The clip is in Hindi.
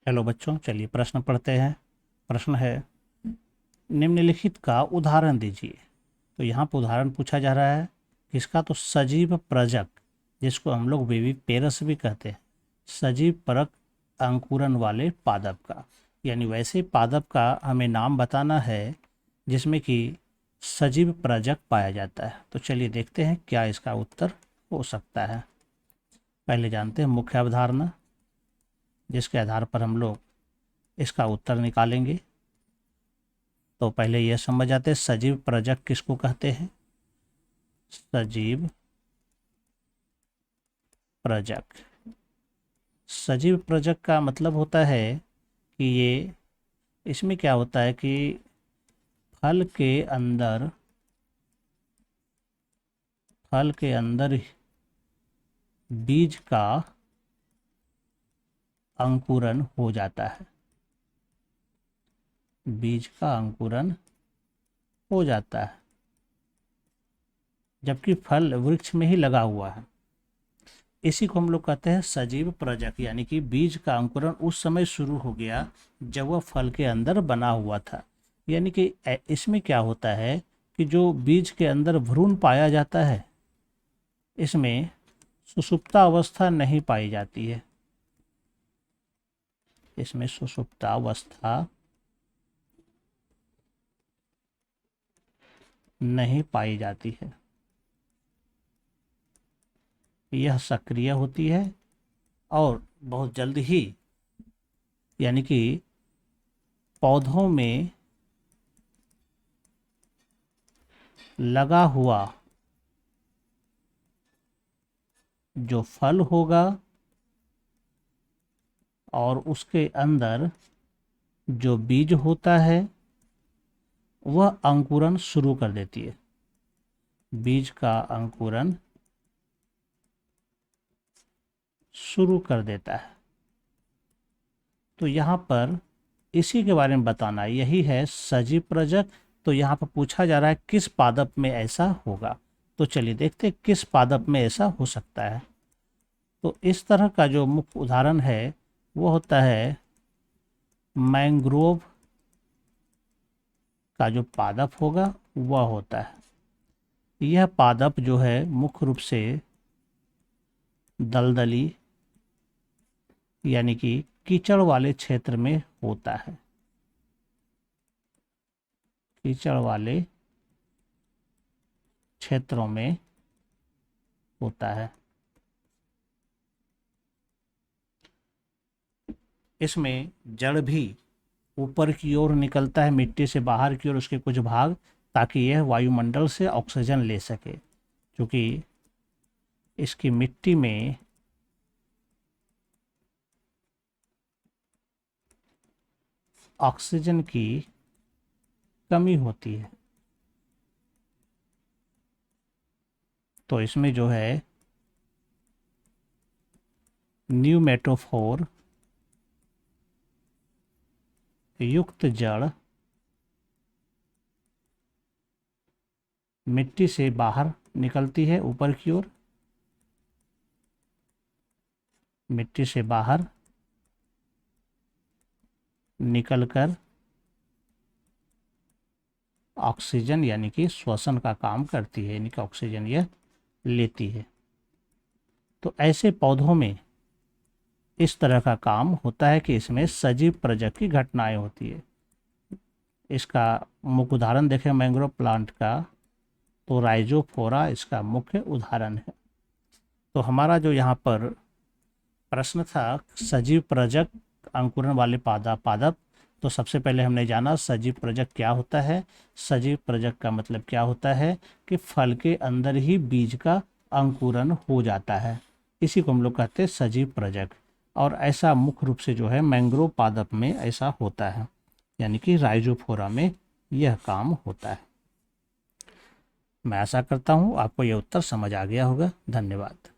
हेलो बच्चों, चलिए प्रश्न पढ़ते हैं। प्रश्न है, निम्नलिखित का उदाहरण दीजिए। तो यहाँ पर उदाहरण पूछा जा रहा है किसका? तो सजीव प्रजक, जिसको हम लोग बेबी पेरस भी कहते हैं, सजीव परक अंकुरन वाले पादप का। यानी वैसे पादप का हमें नाम बताना है जिसमें कि सजीव प्रजक पाया जाता है। तो चलिए देखते हैं क्या इसका उत्तर हो सकता है। पहले जानते हैं मुख्य अवधारणा, जिसके आधार पर हम लोग इसका उत्तर निकालेंगे। तो पहले यह समझ जाते हैं सजीव प्रजक किसको कहते हैं। सजीव प्रजक, सजीव प्रजक का मतलब होता है कि ये, इसमें क्या होता है कि फल के अंदर, फल के अंदर बीज का अंकुरन हो जाता है, बीज का अंकुरन हो जाता है, जबकि फल वृक्ष में ही लगा हुआ है। इसी को हम लोग कहते हैं सजीव प्रजक। यानी कि बीज का अंकुरन उस समय शुरू हो गया जब वह फल के अंदर बना हुआ था। यानी कि इसमें क्या होता है कि जो बीज के अंदर भ्रूण पाया जाता है, इसमें सुषुप्ता अवस्था नहीं पाई जाती है, इसमें सुषुप्ता अवस्था नहीं पाई जाती है। यह सक्रिय होती है और बहुत जल्द ही, यानी कि पौधों में लगा हुआ जो फल होगा और उसके अंदर जो बीज होता है वह अंकुरन शुरू कर देती है, बीज का अंकुरन शुरू कर देता है। तो यहाँ पर इसी के बारे में बताना, यही है सजीव प्रजक। तो यहाँ पर पूछा जा रहा है किस पादप में ऐसा होगा। तो चलिए देखते हैं किस पादप में ऐसा हो सकता है। तो इस तरह का जो मुख्य उदाहरण है वो होता है मैंग्रोव का जो पादप होगा वह होता है। यह पादप जो है मुख्य रूप से दलदली यानी कि कीचड़ वाले क्षेत्र में होता है, कीचड़ वाले क्षेत्रों में होता है। इसमें जड़ भी ऊपर की ओर निकलता है, मिट्टी से बाहर की ओर उसके कुछ भाग, ताकि यह वायुमंडल से ऑक्सीजन ले सके। क्योंकि इसकी मिट्टी में ऑक्सीजन की कमी होती है, तो इसमें जो है न्यूमेटोफोर युक्त जड़ मिट्टी से बाहर निकलती है ऊपर की ओर, मिट्टी से बाहर निकलकर ऑक्सीजन यानी कि श्वसन का काम करती है, यानी कि ऑक्सीजन यह लेती है। तो ऐसे पौधों में इस तरह का काम होता है कि इसमें सजीव प्रजक की घटनाएं होती है। इसका मुख्य उदाहरण देखें मैंग्रोव प्लांट का, तो राइजोफोरा इसका मुख्य उदाहरण है। तो हमारा जो यहाँ पर प्रश्न था सजीव प्रजक अंकुरन वाले पादप, तो सबसे पहले हमने जाना सजीव प्रजक क्या होता है। सजीव प्रजक का मतलब क्या होता है कि फल के अंदर ही बीज का अंकुरन हो जाता है, इसी को हम लोग कहते हैं सजीव प्रजक। और ऐसा मुख्य रूप से जो है मैंग्रोव पादप में ऐसा होता है, यानी कि राइजोफोरा में यह काम होता है। मैं आशा करता हूँ आपको यह उत्तर समझ आ गया होगा। धन्यवाद।